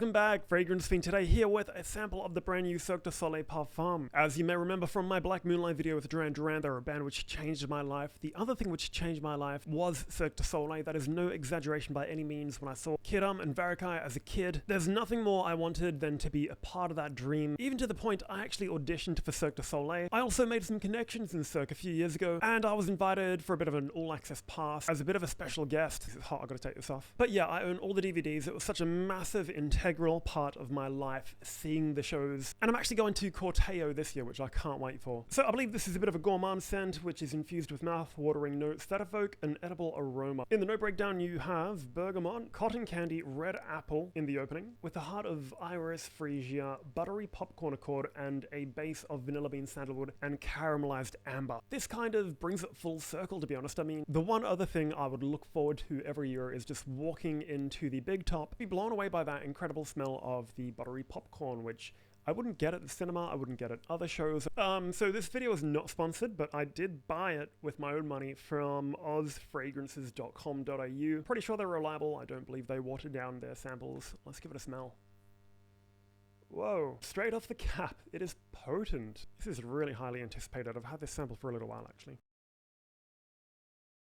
Welcome back, Fragrance Fiend today here with a sample of the brand new Cirque du Soleil Parfum. As you may remember from my Black Moonlight video with Duran Duran, they're a band which changed my life. The other thing which changed my life was Cirque du Soleil. That is no exaggeration by any means. When I saw Kidam and Varikai as a kid, there's nothing more I wanted than to be a part of that dream, even to the point I actually auditioned for Cirque du Soleil. I also made some connections in Cirque a few years ago, and I was invited for a bit of an all-access pass as a bit of a special guest. This is hot, I gotta take this off. But yeah, I own all the DVDs. It was such a massive integral part of my life seeing the shows, and I'm actually going to Corteo this year, which I can't wait for. So I believe this is a bit of a gourmand scent which is infused with mouth-watering notes that evoke an edible aroma. In the note breakdown you have bergamot, cotton candy, red apple in the opening, with the heart of iris freesia, buttery popcorn accord, and a base of vanilla bean sandalwood and caramelized amber. This kind of brings it full circle, to be honest. I mean, the one other thing I would look forward to every year is just walking into the big top, be blown away by that incredible smell of the buttery popcorn, which I wouldn't get at the cinema, I wouldn't get at other shows. So this video is not sponsored, but I did buy it with my own money from ozfragrances.com.au. Pretty sure they're reliable. I don't believe they watered down their samples. Let's give it a smell. Whoa, straight off the cap, it is potent. This is really highly anticipated. I've had this sample for a little while, actually.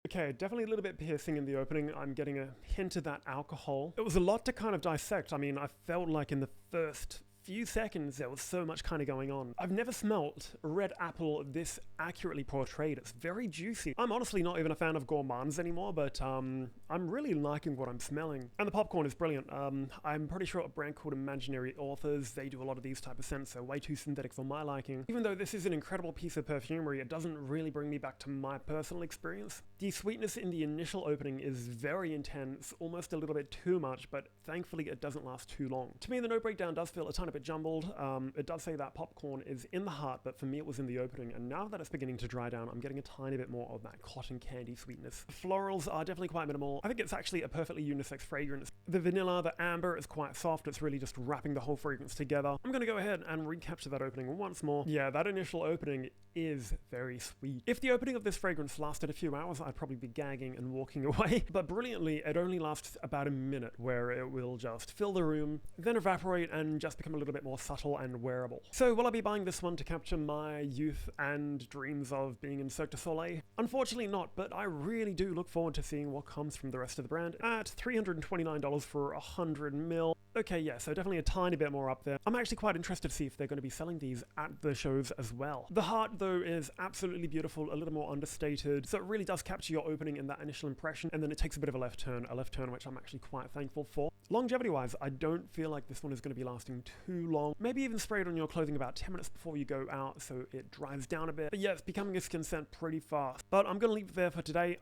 Okay, definitely a little bit piercing in the opening. I'm getting a hint of that alcohol. It was a lot to kind of dissect. I mean, I felt like in the first few seconds there was so much kind of going on. I've never smelt red apple this accurately portrayed. It's very juicy. I'm honestly not even a fan of gourmands anymore, but I'm really liking what I'm smelling. And the popcorn is brilliant. I'm pretty sure a brand called Imaginary Authors, they do a lot of these type of scents, so way too synthetic for my liking. Even though this is an incredible piece of perfumery, it doesn't really bring me back to my personal experience. The sweetness in the initial opening is very intense, almost a little bit too much, but thankfully it doesn't last too long. To me, the note breakdown does feel a tiny bit jumbled. It does say that popcorn is in the heart, but for me it was in the opening, and now that it's beginning to dry down, I'm getting a tiny bit more of that cotton candy sweetness. The florals are definitely quite minimal. I think it's actually a perfectly unisex fragrance. The vanilla, the amber is quite soft. It's really just wrapping the whole fragrance together. I'm gonna go ahead and recapture that opening once more. Yeah, that initial opening is very sweet. If the opening of this fragrance lasted a few hours, I'd probably be gagging and walking away, but brilliantly, it only lasts about a minute, where it will just fill the room, then evaporate and just become a little bit more subtle and wearable. So will I be buying this one to capture my youth and dreams of being in Cirque du Soleil? Unfortunately not, but I really do look forward to seeing what comes from the rest of the brand at $329 for 100 ml. Okay, yeah, so definitely a tiny bit more up there. I'm actually quite interested to see if they're going to be selling these at the shows as well. The heart, though, is absolutely beautiful, a little more understated, so it really does capture your opening in that initial impression, and then it takes a bit of a left turn which I'm actually quite thankful for. Longevity-wise, I don't feel like this one is going to be lasting too long. Maybe even spray it on your clothing about 10 minutes before you go out so it dries down a bit. But yeah, it's becoming a skin scent pretty fast. But I'm going to leave it there for today.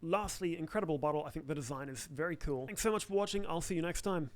Lastly, incredible bottle. I think the design is very cool. Thanks so much for watching. I'll see you next time.